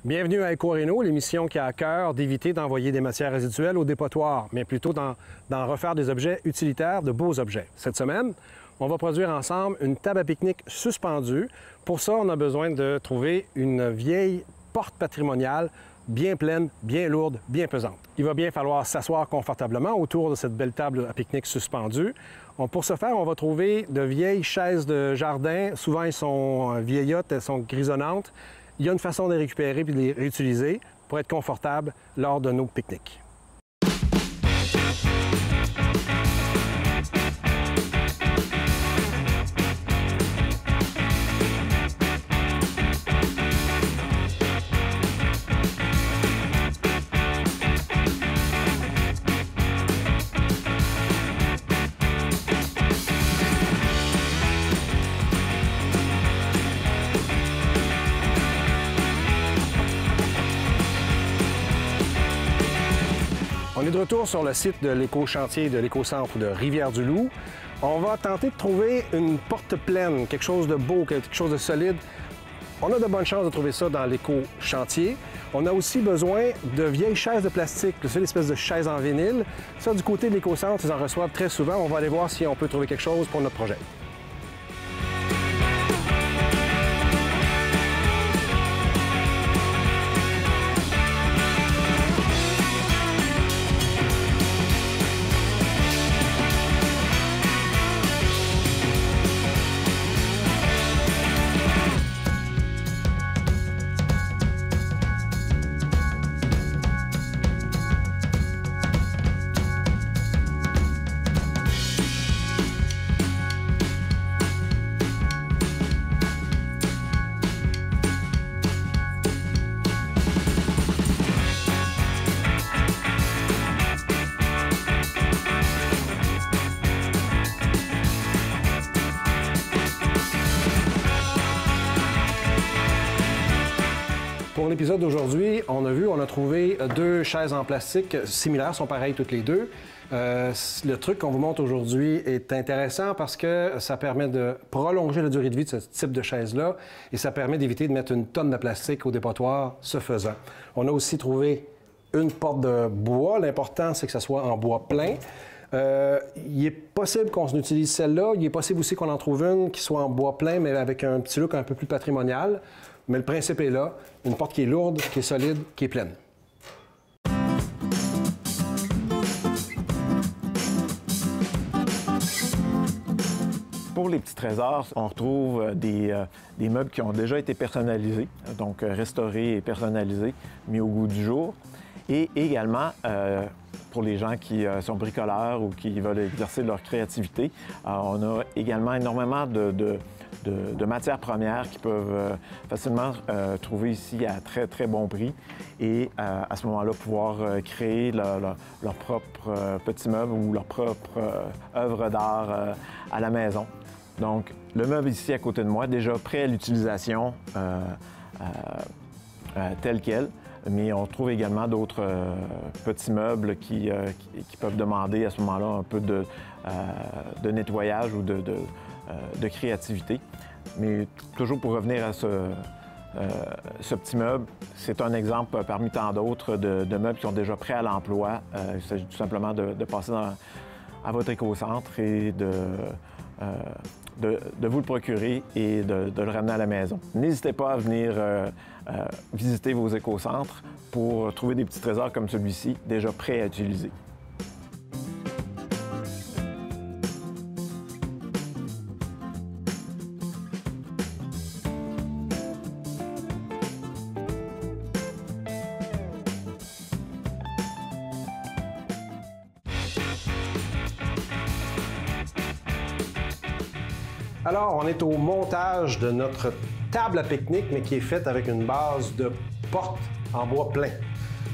Bienvenue à Éco-Réno, l'émission qui a à cœur d'éviter d'envoyer des matières résiduelles au dépotoir, mais plutôt d'en refaire des objets utilitaires, de beaux objets. Cette semaine, on va produire ensemble une table à pique-nique suspendue. Pour ça, on a besoin de trouver une vieille porte patrimoniale bien pleine, bien lourde, bien pesante. Il va bien falloir s'asseoir confortablement autour de cette belle table à pique-nique suspendue. Pour ce faire, on va trouver de vieilles chaises de jardin. Souvent, elles sont vieillottes, elles sont grisonnantes. Il y a une façon de les récupérer et de les réutiliser pour être confortable lors de nos pique-niques. On est de retour sur le site de l'éco-chantier de l'éco-centre de Rivière-du-Loup. On va tenter de trouver une porte pleine, quelque chose de beau, quelque chose de solide. On a de bonnes chances de trouver ça dans l'éco-chantier. On a aussi besoin de vieilles chaises de plastique, c'est l'espèce de chaise en vinyle. Ça, du côté de l'éco-centre, ils en reçoivent très souvent. On va aller voir si on peut trouver quelque chose pour notre projet. Pour l'épisode d'aujourd'hui, on a trouvé deux chaises en plastique similaires, sont pareilles toutes les deux. Le truc qu'on vous montre aujourd'hui est intéressant parce que ça permet de prolonger la durée de vie de ce type de chaise-là et ça permet d'éviter de mettre une tonne de plastique au dépotoir, ce faisant. On a aussi trouvé une porte de bois. L'important, c'est que ça soit en bois plein. Il est possible qu'on utilise celle-là. Il est possible aussi qu'on en trouve une qui soit en bois plein, mais avec un petit look un peu plus patrimonial. Mais le principe est là, une porte qui est lourde, qui est solide, qui est pleine. Pour les petits trésors, on retrouve des meubles qui ont déjà été personnalisés, donc restaurés et personnalisés, mis au goût du jour. Et également, pour les gens qui sont bricoleurs ou qui veulent exercer leur créativité, on a également énormément de matières premières qui peuvent facilement trouver ici à très, très bon prix et à ce moment-là, pouvoir créer leur propre petit meuble ou leur propre œuvre d'art à la maison. Donc, le meuble ici à côté de moi, déjà prêt à l'utilisation tel quel, mais on trouve également d'autres petits meubles qui peuvent demander à ce moment-là un peu de nettoyage ou de créativité. Mais toujours pour revenir à ce petit meuble, c'est un exemple parmi tant d'autres de meubles qui sont déjà prêts à l'emploi. Il s'agit tout simplement de passer à votre éco-centre et de vous le procurer et de le ramener à la maison. N'hésitez pas à venir visiter vos éco-centres pour trouver des petits trésors comme celui-ci, déjà prêts à utiliser. Alors, on est au montage de notre table à pique-nique, mais qui est faite avec une base de porte en bois plein.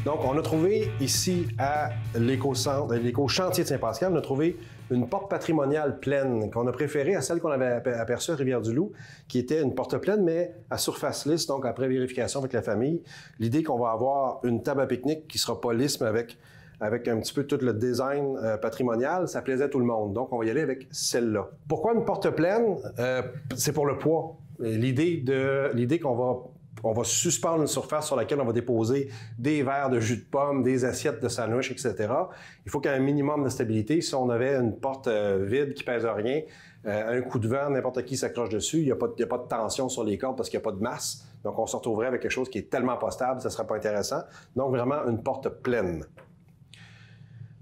Donc, on a trouvé ici à l'éco-chantier de Saint-Pascal, on a trouvé une porte patrimoniale pleine qu'on a préférée à celle qu'on avait aperçue à Rivière-du-Loup, qui était une porte pleine, mais à surface lisse, donc après vérification avec la famille. L'idée qu'on va avoir une table à pique-nique qui ne sera pas lisse, mais avec un petit peu tout le design patrimonial, ça plaisait à tout le monde. Donc, on va y aller avec celle-là. Pourquoi une porte pleine? C'est pour le poids. L'idée qu'on va on va suspendre une surface sur laquelle on va déposer des verres de jus de pomme, des assiettes de sandwich, etc. Il faut qu'il y ait un minimum de stabilité. Si on avait une porte vide qui pèse rien, un coup de vent, n'importe qui s'accroche dessus, il n'y a pas de tension sur les cordes parce qu'il n'y a pas de masse. Donc, on se retrouverait avec quelque chose qui est tellement pas stable, ça ne serait pas intéressant. Donc, vraiment une porte pleine.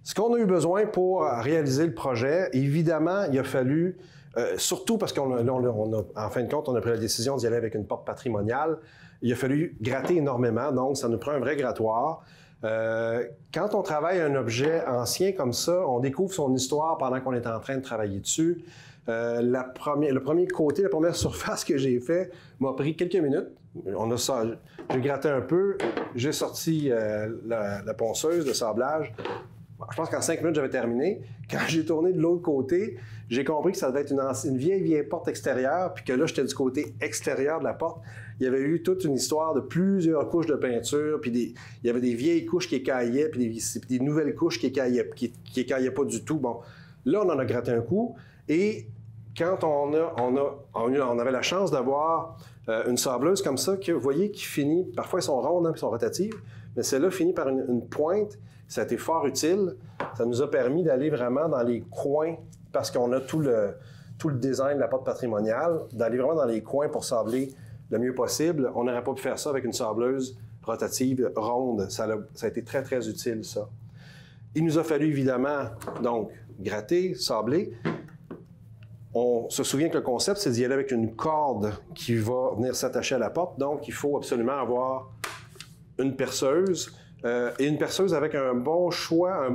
Ce qu'on a eu besoin pour réaliser le projet, évidemment, il a fallu, surtout parce qu'en fin de compte, on a pris la décision d'y aller avec une porte patrimoniale, il a fallu gratter énormément, donc ça nous prend un vrai grattoir. Quand on travaille un objet ancien comme ça, on découvre son histoire pendant qu'on est en train de travailler dessus. Le premier côté, la première surface que j'ai fait m'a pris quelques minutes. J'ai gratté un peu, j'ai sorti la ponceuse, le sablage. Je pense qu'en 5 minutes, j'avais terminé. Quand j'ai tourné de l'autre côté, j'ai compris que ça devait être une vieille porte extérieure, puis que là, j'étais du côté extérieur de la porte. Il y avait eu toute une histoire de plusieurs couches de peinture, puis il y avait des vieilles couches qui écaillaient, puis des nouvelles couches qui écaillaient pas du tout. Bon, là, on en a gratté un coup, et quand on avait la chance d'avoir une sableuse comme ça, que vous voyez, qui finit, parfois elles sont rondes, hein, puis sont rotatives, mais celle-là finit par une pointe. Ça a été fort utile. Ça nous a permis d'aller vraiment dans les coins, parce qu'on a tout le design de la porte patrimoniale, d'aller vraiment dans les coins pour sabler le mieux possible. On n'aurait pas pu faire ça avec une sableuse rotative ronde. Ça a été très, très utile, ça. Il nous a fallu, évidemment, donc, gratter, sabler. On se souvient que le concept, c'est d'y aller avec une corde qui va venir s'attacher à la porte. Donc, il faut absolument avoir une perceuse. Et une perceuse avec un bon choix,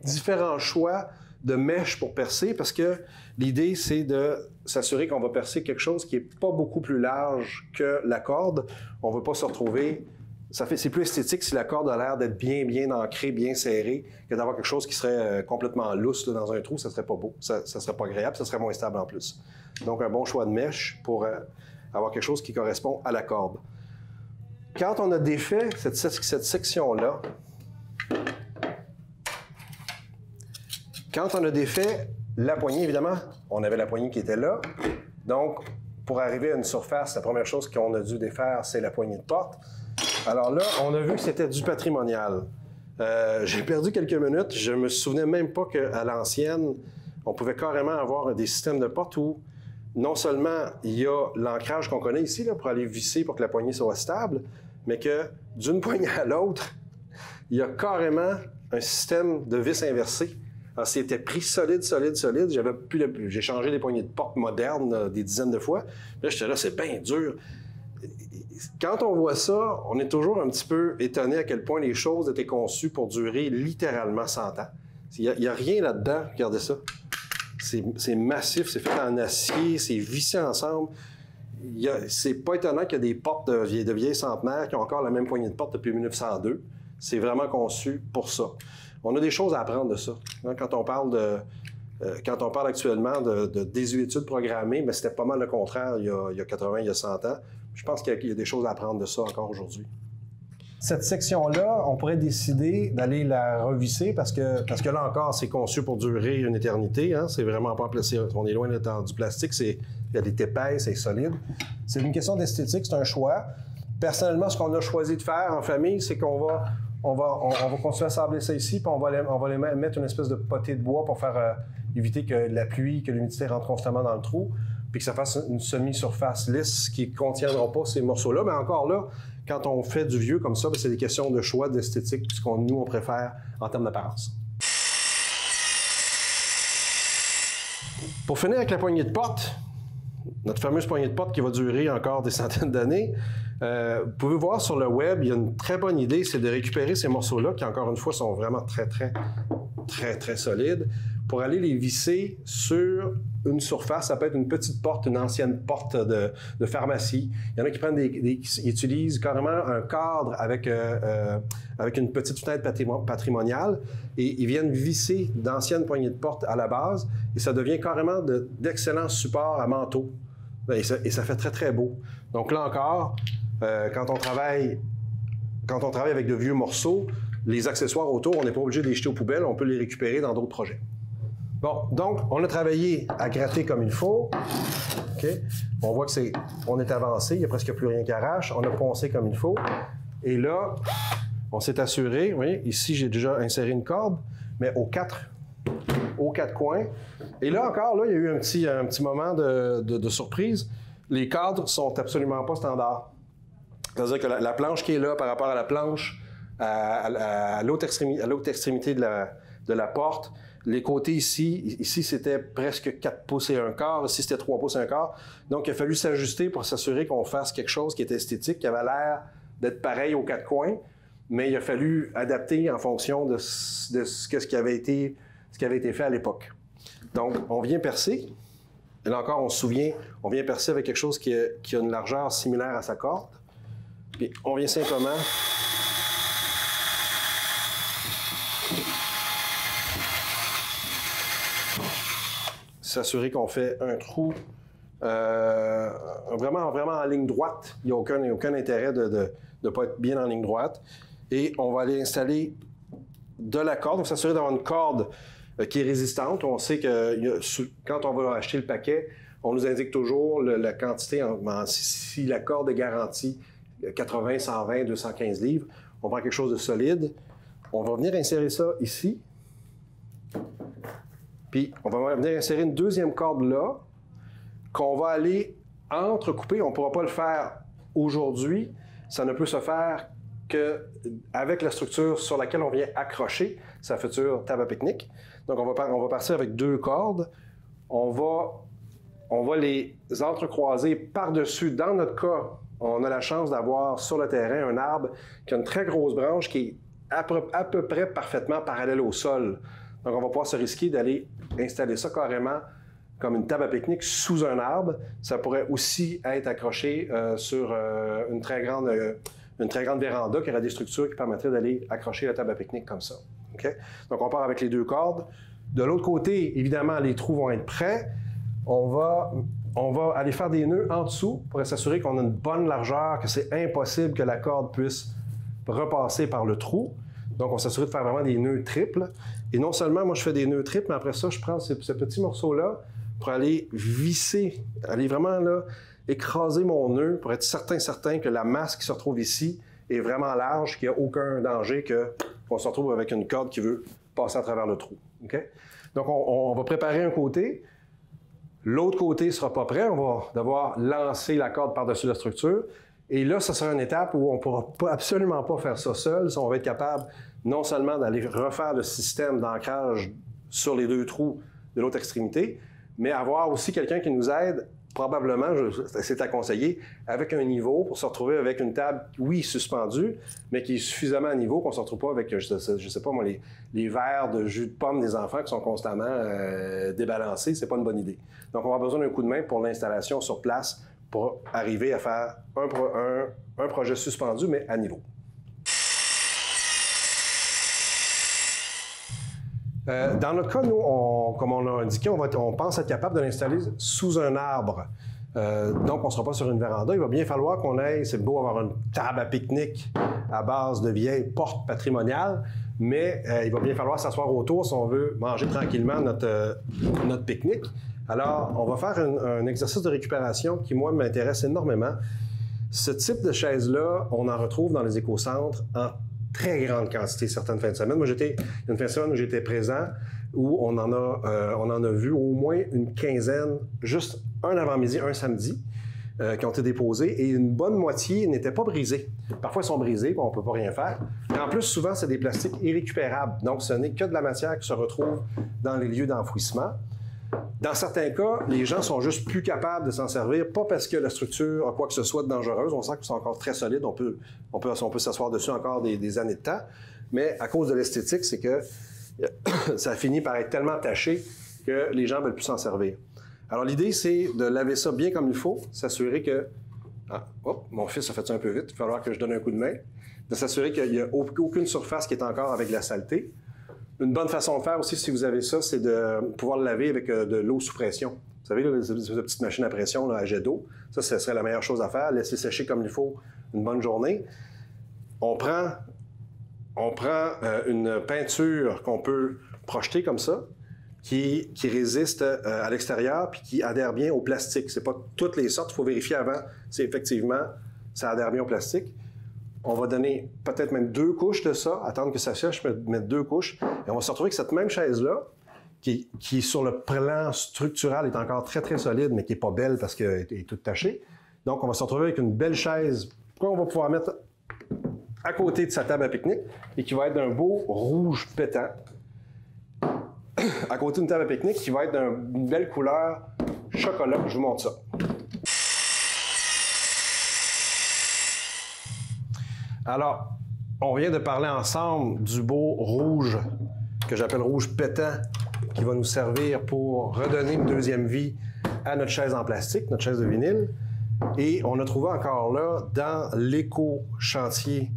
différents choix de mèches pour percer, parce que l'idée, c'est de s'assurer qu'on va percer quelque chose qui n'est pas beaucoup plus large que la corde. On ne veut pas se retrouver... C'est plus esthétique si la corde a l'air d'être bien ancrée, bien serrée, que d'avoir quelque chose qui serait complètement lousse là, dans un trou. Ça ne serait pas beau, ça ne serait pas agréable, ça serait moins stable en plus. Donc, un bon choix de mèche pour avoir quelque chose qui correspond à la corde. Quand on a défait cette section-là, quand on a défait la poignée, évidemment, on avait la poignée qui était là. Donc, pour arriver à une surface, la première chose qu'on a dû défaire, c'est la poignée de porte. Alors là, on a vu que c'était du patrimonial. J'ai perdu quelques minutes. Je me souvenais même pas qu'à l'ancienne, on pouvait carrément avoir des systèmes de porte où non seulement il y a l'ancrage qu'on connaît ici là, pour aller visser pour que la poignée soit stable, mais que d'une poignée à l'autre, il y a carrément un système de vis inversé. Alors, c'était pris solide. J'ai changé des poignées de porte modernes des dizaines de fois. Là, j'étais là, c'est bien dur. Quand on voit ça, on est toujours un petit peu étonné à quel point les choses étaient conçues pour durer littéralement 100 ans. Il n'y a rien là-dedans, regardez ça. C'est massif, c'est fait en acier, c'est vissé ensemble. C'est pas étonnant qu'il y a des portes de vieilles centenaires qui ont encore la même poignée de porte depuis 1902. C'est vraiment conçu pour ça. On a des choses à apprendre de ça. Quand on parle actuellement de désuétude programmée, mais c'était pas mal le contraire il y a 80, il y a 100 ans. Je pense qu'il y a des choses à apprendre de ça encore aujourd'hui. Cette section-là, on pourrait décider d'aller la revisser parce que là encore, c'est conçu pour durer une éternité. Hein? C'est vraiment pas placé. On est loin d'être dans du plastique. Il y a des épaisse, c'est solide. C'est une question d'esthétique, c'est un choix. Personnellement, ce qu'on a choisi de faire en famille, c'est qu'on va continuer à sabler ça ici, puis on va mettre une espèce de potée de bois pour faire éviter que la pluie, que l'humidité rentre constamment dans le trou, puis que ça fasse une semi-surface lisse qui ne contiendra pas ces morceaux-là. Mais encore là, quand on fait du vieux comme ça, c'est des questions de choix, d'esthétique, puis ce qu'on nous, on préfère en termes d'apparence. Pour finir avec la poignée de porte, notre fameuse poignée de porte qui va durer encore des centaines d'années, vous pouvez voir sur le web, il y a une très bonne idée, c'est de récupérer ces morceaux-là, qui encore une fois sont vraiment très solides, pour aller les visser sur une surface. Ça peut être une petite porte, une ancienne porte de pharmacie. Il y en a qui prennent qui utilisent carrément un cadre avec une petite fenêtre patrimoniale et ils viennent visser d'anciennes poignées de porte à la base et ça devient carrément d'excellents supports à manteau. Et ça fait très beau. Donc là encore, quand on travaille avec de vieux morceaux, les accessoires autour, on n'est pas obligé de les jeter aux poubelles, on peut les récupérer dans d'autres projets. Bon, donc, on a travaillé à gratter comme il faut. OK? On voit on est avancé, il n'y a presque plus rien qui arrache. On a poncé comme il faut. Et là, on s'est assuré, vous voyez, ici, j'ai déjà inséré une corde, mais aux quatre coins. Et là encore, là, il y a eu un petit moment de surprise. Les cadres sont absolument pas standards. C'est-à-dire que la planche qui est là par rapport à la planche à l'autre extrémité de la porte, les côtés ici c'était presque 4 pouces et un quart, ici c'était 3 pouces et un quart. Donc, il a fallu s'ajuster pour s'assurer qu'on fasse quelque chose qui était esthétique, qui avait l'air d'être pareil aux quatre coins, mais il a fallu adapter en fonction de ce qui avait été fait à l'époque. Donc, on vient percer. Et là encore, on se souvient, on vient percer avec quelque chose qui a une largeur similaire à sa corde. Puis, on vient simplement s'assurer qu'on fait un trou vraiment en ligne droite. Il n'y a aucun intérêt de ne pas être bien en ligne droite. Et on va aller installer de la corde. On va s'assurer d'avoir une corde qui est résistante. On sait que quand on va acheter le paquet, on nous indique toujours la quantité. Si la corde est garantie 80, 120, 215 livres, on prend quelque chose de solide. On va venir insérer ça ici. Puis, on va venir insérer une deuxième corde là, qu'on va aller entrecouper. On ne pourra pas le faire aujourd'hui. Ça ne peut se faire qu'avec la structure sur laquelle on vient accrocher sa future table à pique-nique. Donc, on va partir avec 2 cordes. On va les entrecroiser par-dessus. Dans notre cas, on a la chance d'avoir sur le terrain un arbre qui a une très grosse branche qui est à peu près parfaitement parallèle au sol. Donc, on va pouvoir se risquer d'aller installer ça carrément comme une table à pique-nique sous un arbre. Ça pourrait aussi être accroché sur une très grande véranda qui aurait des structures qui permettraient d'aller accrocher la table à pique-nique comme ça. Okay? Donc, on part avec les 2 cordes. De l'autre côté, évidemment, les trous vont être prêts. On va aller faire des nœuds en dessous pour s'assurer qu'on a une bonne largeur, que c'est impossible que la corde puisse repasser par le trou. Donc, on s'assure de faire vraiment des nœuds triples. Et non seulement, moi, je fais des nœuds triples, mais après ça, je prends ce petit morceau-là pour aller visser, aller vraiment là, écraser mon nœud pour être certain que la masse qui se retrouve ici est vraiment large, qu'il n'y a aucun danger qu'on se retrouve avec une corde qui veut passer à travers le trou. Okay? Donc, on va préparer un côté. L'autre côté ne sera pas prêt. On va devoir lancer la corde par-dessus la structure. Et là, ça sera une étape où on ne pourra absolument pas faire ça seul. On va être capable non seulement d'aller refaire le système d'ancrage sur les 2 trous de l'autre extrémité, mais avoir aussi quelqu'un qui nous aide, probablement, c'est à conseiller, avec un niveau pour se retrouver avec une table, oui, suspendue, mais qui est suffisamment à niveau qu'on ne se retrouve pas avec, je sais pas moi, les verres de jus de pomme des enfants qui sont constamment débalancés. C'est pas une bonne idée. Donc, on va avoir besoin d'un coup de main pour l'installation sur place pour arriver à faire un projet suspendu, mais à niveau. Dans notre cas, nous, comme on l'a indiqué, on pense être capable de l'installer sous un arbre. Donc, on ne sera pas sur une véranda. Il va bien falloir qu'on aille, c'est beau avoir une table à pique-nique à base de vieilles portes patrimoniales, mais il va bien falloir s'asseoir autour si on veut manger tranquillement notre pique-nique. Alors, on va faire un exercice de récupération qui, moi, m'intéresse énormément. Ce type de chaise-là, on en retrouve dans les écocentres en très grande quantité certaines fins de semaine. Moi, il y a une fin de semaine où j'étais présent, où on en a vu au moins une quinzaine, juste un avant-midi, un samedi, qui ont été déposés, et une bonne moitié n'étaient pas brisés. Parfois, ils sont brisés, on ne peut pas rien faire. Et en plus, souvent, c'est des plastiques irrécupérables. Donc, ce n'est que de la matière qui se retrouve dans les lieux d'enfouissement. Dans certains cas, les gens sont juste plus capables de s'en servir, pas parce que la structure a quoi que ce soit de dangereuse. On sent qu'ils sont encore très solides, on peut s'asseoir dessus encore des années de temps, mais à cause de l'esthétique, c'est que ça finit par être tellement taché que les gens ne veulent plus s'en servir. Alors l'idée, c'est de laver ça bien comme il faut, s'assurer que... mon fils a fait ça un peu vite, il va falloir que je donne un coup de main. De s'assurer qu'il n'y a aucune surface qui est encore avec de la saleté. Une bonne façon de faire aussi, si vous avez ça, c'est de pouvoir le laver avec de l'eau sous pression. Vous savez, là, ces petites machines à pression là, à jet d'eau, ça, ce serait la meilleure chose à faire. Laisser sécher comme il faut une bonne journée. On prend une peinture qu'on peut projeter comme ça. qui résistent à l'extérieur puis qui adhèrent bien au plastique. C'est pas toutes les sortes, il faut vérifier avant si effectivement ça adhère bien au plastique. On va donner peut-être même 2 couches de ça, attendre que ça sèche, mettre 2 couches, et on va se retrouver avec cette même chaise-là, qui sur le plan structural est encore très, très solide, mais qui n'est pas belle parce qu'elle est toute tachée. Donc, on va se retrouver avec une belle chaise qu'on va pouvoir mettre à côté de sa table à pique-nique et qui va être d'un beau rouge pétant. À côté d'une table à pique-nique qui va être d'une belle couleur chocolat. Je vous montre ça. Alors, on vient de parler ensemble du beau rouge que j'appelle rouge pétant qui va nous servir pour redonner une deuxième vie à notre chaise en plastique, notre chaise de vinyle. Et on a trouvé encore là, dans l'éco-chantier,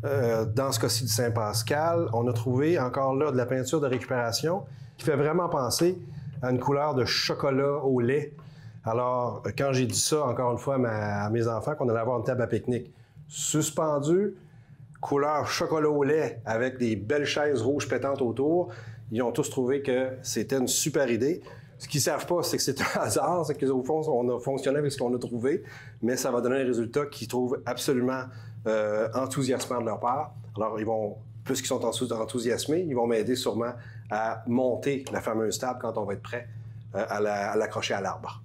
dans ce cas-ci du Saint-Pascal, on a trouvé encore là de la peinture de récupération qui fait vraiment penser à une couleur de chocolat au lait. Alors, quand j'ai dit ça, encore une fois, à mes enfants, qu'on allait avoir une table à pique-nique suspendue, couleur chocolat au lait avec des belles chaises rouges pétantes autour, ils ont tous trouvé que c'était une super idée. Ce qu'ils ne savent pas, c'est que c'est un hasard, c'est qu'au fond, on a fonctionné avec ce qu'on a trouvé, mais ça va donner un résultat qu'ils trouvent absolument enthousiasmant de leur part. Alors, puisqu'ils sont enthousiasmés, ils vont m'aider sûrement à monter la fameuse table quand on va être prêt à l'accrocher à l'arbre.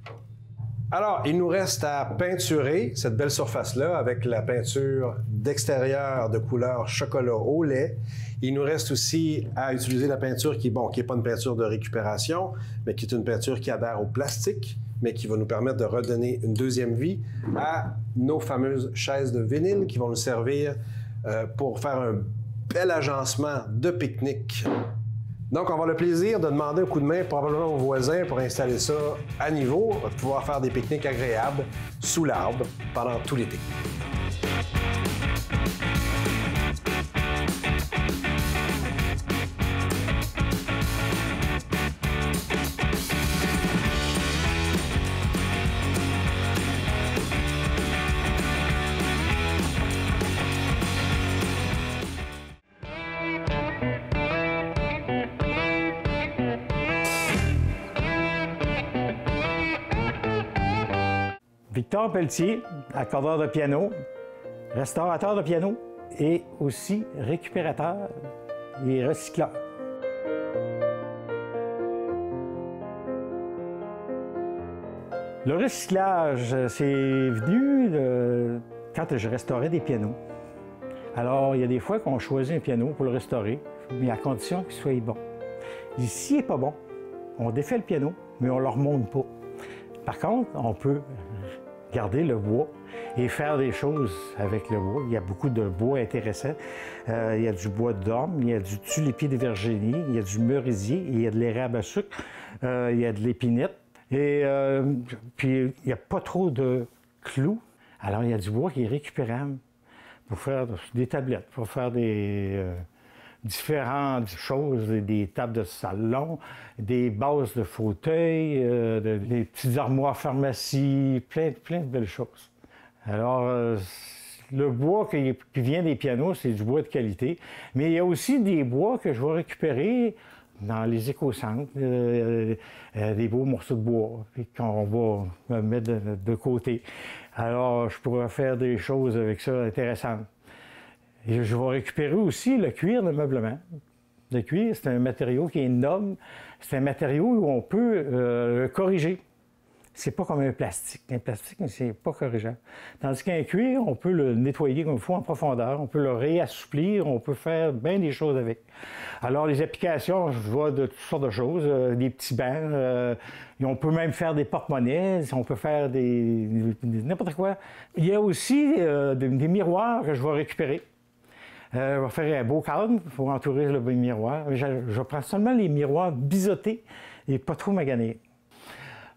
Alors, il nous reste à peinturer cette belle surface-là avec la peinture d'extérieur de couleur chocolat au lait. Il nous reste aussi à utiliser la peinture qui n'est pas une peinture de récupération, mais qui est une peinture qui adhère au plastique, mais qui va nous permettre de redonner une deuxième vie à nos fameuses chaises de vinyle qui vont nous servir pour faire un bel agencement de pique-nique. Donc, on va avoir le plaisir de demander un coup de main probablement aux voisins pour installer ça à niveau, pour pouvoir faire des pique-niques agréables sous l'arbre pendant tout l'été. Victor Pelletier, accordeur de piano, restaurateur de piano et aussi récupérateur et recycleur. Le recyclage, c'est venu quand je restaurais des pianos. Alors, il y a des fois qu'on choisit un piano pour le restaurer, mais à condition qu'il soit bon. S'il n'est pas bon, on défait le piano, mais on ne le remonte pas. Par contre, on peut garder le bois et faire des choses avec le bois. Il y a beaucoup de bois intéressants. Il y a du bois d'orme, il y a du tulipier de Virginie, il y a du merisier, il y a de l'érable à sucre, il y a de l'épinette. Et puis, il n'y a pas trop de clous. Alors, il y a du bois qui est récupérable pour faire des tablettes, pour faire des différentes choses, des tables de salon, des bases de fauteuils, des petites armoires pharmacie, plein de belles choses. Alors, le bois qui vient des pianos, c'est du bois de qualité, mais il y a aussi des bois que je vais récupérer dans les éco-centres, des beaux morceaux de bois qu'on va mettre de côté. Alors, je pourrais faire des choses avec ça intéressantes. Et je vais récupérer aussi le cuir de meublement. Le cuir, c'est un matériau qui est noble. C'est un matériau où on peut le corriger. C'est pas comme un plastique. Un plastique, c'est pas corrigeable. Tandis qu'un cuir, on peut le nettoyer comme il faut en profondeur, on peut le réassouplir, on peut faire bien des choses avec. Alors, les applications, je vois de toutes sortes de choses, des petits bancs, et on peut même faire des porte-monnaies, on peut faire n'importe quoi. Il y a aussi des miroirs que je vais récupérer. Je vais faire un beau cadre pour entourer le miroir. Je prends seulement les miroirs biseautés et pas trop maganés.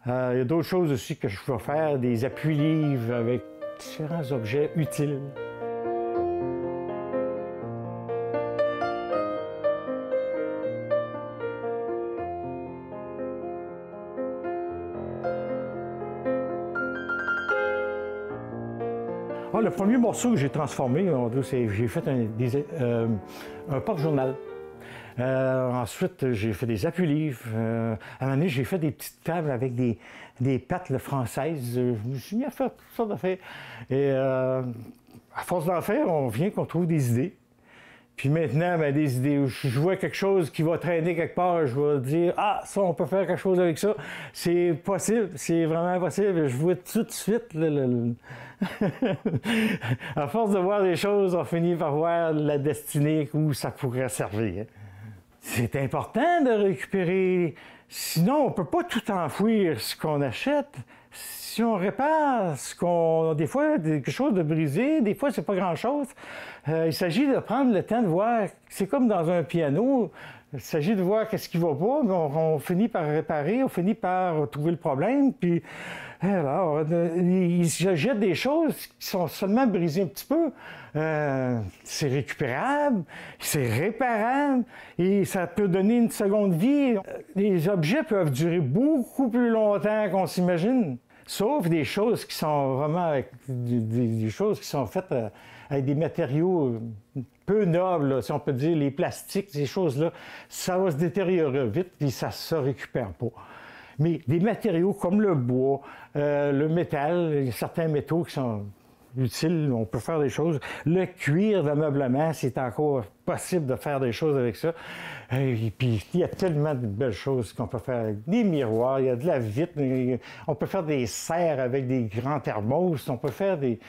Il y a d'autres choses aussi que je vais faire, des appuis-livres avec différents objets utiles. Le premier morceau que j'ai transformé, j'ai fait un porte-journal. Ensuite, j'ai fait des appuis-livres. À un moment donné, j'ai fait des petites tables avec des pattes françaises. Je me suis mis à faire toutes sortes d'affaires. Et à force d'en faire, on vient qu'on trouve des idées. Puis maintenant, ben, des idées, je vois quelque chose qui va traîner quelque part, je vais dire « Ah, ça, on peut faire quelque chose avec ça. » C'est possible, c'est vraiment possible. Je vois tout de suite. À force de voir des choses, on finit par voir la destinée où ça pourrait servir. C'est important de récupérer. Sinon, on ne peut pas tout enfouir ce qu'on achète. Si on répare des fois, quelque chose de brisé, des fois, c'est pas grand-chose. Il s'agit de prendre le temps de voir. C'est comme dans un piano. Il s'agit de voir qu'est-ce qui va pas. On finit par réparer, on finit par trouver le problème. Puis, alors, il jette des choses qui sont seulement brisées un petit peu. C'est récupérable, c'est réparable et ça peut donner une seconde vie. Les objets peuvent durer beaucoup plus longtemps qu'on s'imagine. Sauf des choses qui sont vraiment avec des choses qui sont faites avec des matériaux peu nobles, là, si on peut dire, les plastiques, ces choses-là, ça va se détériorer vite et ça ne se récupère pas. Mais des matériaux comme le bois, le métal, certains métaux qui sont utile, on peut faire des choses. Le cuir d'ameublement, c'est encore possible de faire des choses avec ça. Et puis, il y a tellement de belles choses qu'on peut faire avec des miroirs, il y a de la vitre, on peut faire des serres avec des grands thermos, on peut faire des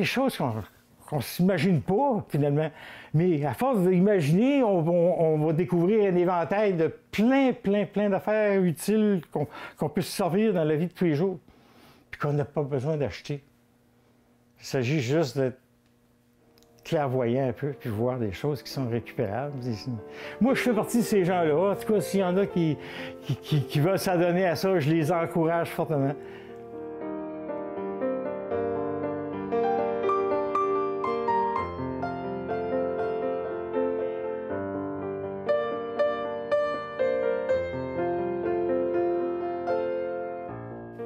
choses qu'on ne s'imagine pas, finalement. Mais à force d'imaginer, on va découvrir un éventail de plein d'affaires utiles qu'on peut se servir dans la vie de tous les jours, puis qu'on n'a pas besoin d'acheter. Il s'agit juste d'être clairvoyant un peu, puis voir des choses qui sont récupérables. Moi, je fais partie de ces gens-là. En tout cas, s'il y en a qui veulent s'adonner à ça, je les encourage fortement.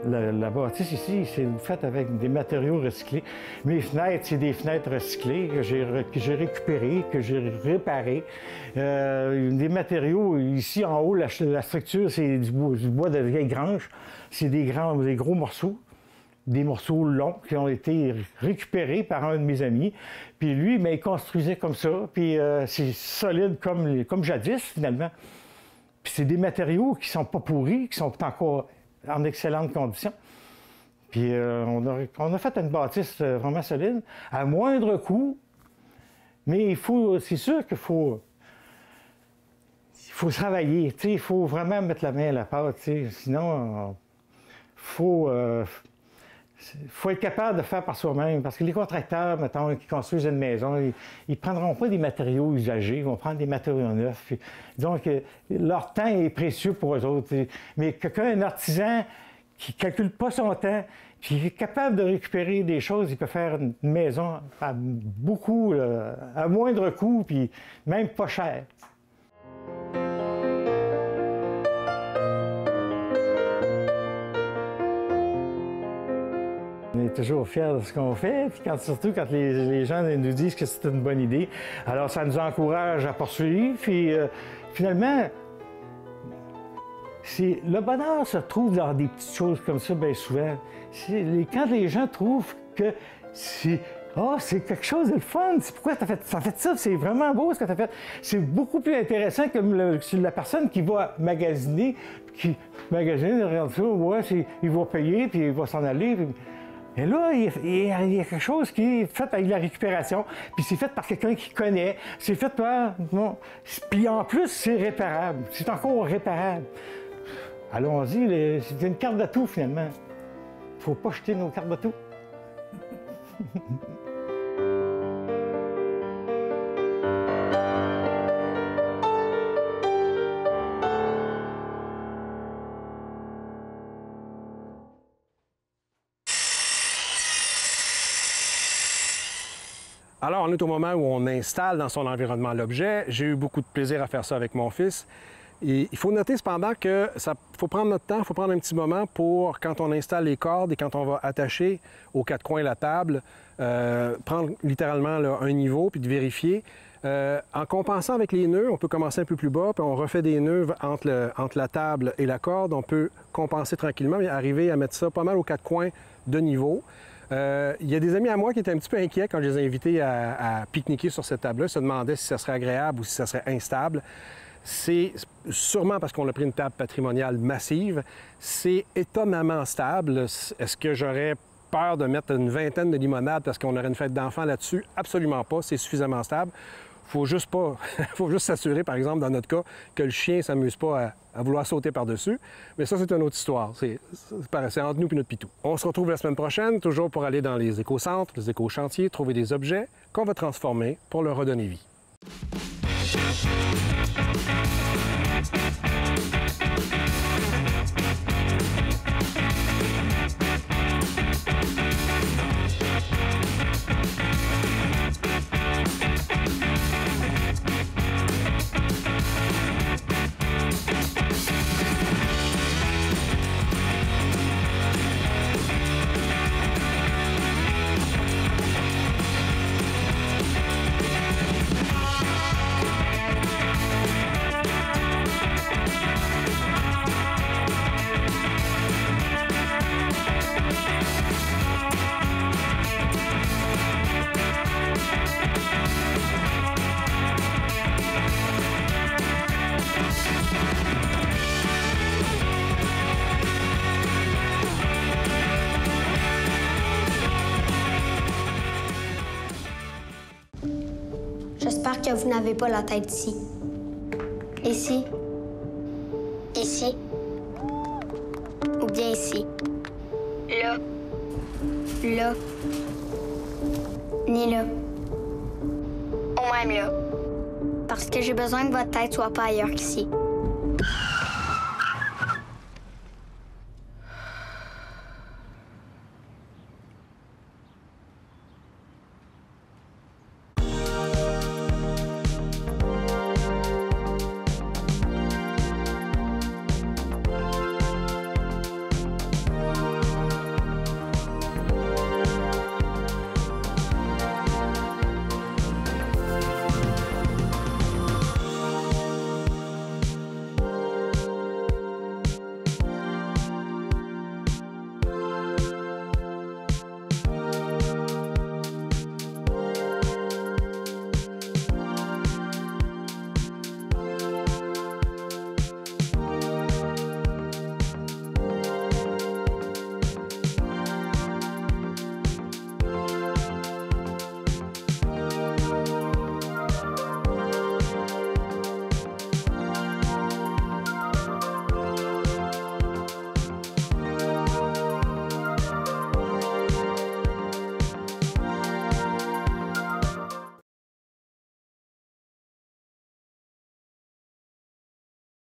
La bâtisse ici, c'est fait avec des matériaux recyclés. Mes fenêtres, c'est des fenêtres recyclées que j'ai récupérées, que j'ai réparées. Des matériaux, ici en haut, la structure, c'est du bois de vieille grange. C'est des gros morceaux, des morceaux longs qui ont été récupérés par un de mes amis. Puis lui, il construisait comme ça, puis c'est solide comme jadis, finalement. Puis c'est des matériaux qui sont pas pourris, qui sont encore en excellentes conditions. Puis on a fait une bâtisse vraiment solide, à moindre coût, mais c'est sûr qu'il faut travailler, il faut vraiment mettre la main à la pâte, sinon il faut être capable de faire par soi-même, parce que les contracteurs, mettons, qui construisent une maison, ils ne prendront pas des matériaux usagés, ils vont prendre des matériaux neufs. Puis, disons que leur temps est précieux pour eux autres. Mais un artisan qui ne calcule pas son temps, puis qui est capable de récupérer des choses, il peut faire une maison à moindre coût, puis même pas cher. On est toujours fiers de ce qu'on fait, puis surtout quand les gens nous disent que c'est une bonne idée. Alors ça nous encourage à poursuivre, puis finalement, le bonheur se trouve dans des petites choses comme ça bien souvent. Quand les gens trouvent que c'est quelque chose de le fun, c'est pourquoi tu as fait ça, c'est vraiment beau ce que tu as fait. C'est beaucoup plus intéressant que la personne qui va magasiner, regarde ça, ouais, il va payer, puis il va s'en aller. Et là, il y a quelque chose qui est fait avec la récupération, puis c'est fait par quelqu'un qui connaît, c'est fait par... Bon, puis en plus, c'est réparable, c'est encore réparable. Allons-y, c'est une carte d'atout finalement. Il ne faut pas jeter nos cartes d'atout. Alors, on est au moment où on installe dans son environnement l'objet. J'ai eu beaucoup de plaisir à faire ça avec mon fils. Et il faut noter cependant que faut prendre notre temps, il faut prendre un petit moment pour, quand on installe les cordes et quand on va attacher aux quatre coins la table, prendre littéralement là, un niveau puis de vérifier. En compensant avec les nœuds, on peut commencer un peu plus bas, puis on refait des nœuds entre la table et la corde. On peut compenser tranquillement et arriver à mettre ça pas mal aux quatre coins de niveau. Il y a des amis à moi qui étaient un petit peu inquiets quand je les ai invités à pique-niquer sur cette table-là, se demandaient si ça serait agréable ou si ça serait instable. C'est sûrement parce qu'on a pris une table patrimoniale massive. C'est étonnamment stable. Est-ce que j'aurais peur de mettre une vingtaine de limonades parce qu'on aurait une fête d'enfants là-dessus? Absolument pas. C'est suffisamment stable. Faut juste s'assurer, par exemple, dans notre cas, que le chien ne s'amuse pas à vouloir sauter par-dessus. Mais ça, c'est une autre histoire. C'est entre nous et notre pitou. On se retrouve la semaine prochaine, toujours pour aller dans les éco-centres, les éco-chantiers, trouver des objets qu'on va transformer pour leur redonner vie. J'espère que vous n'avez pas la tête ici. Ici. Ici. Ou bien ici. Là. Là. Ni là. Ou même là. Parce que j'ai besoin que votre tête soit pas ailleurs qu'ici.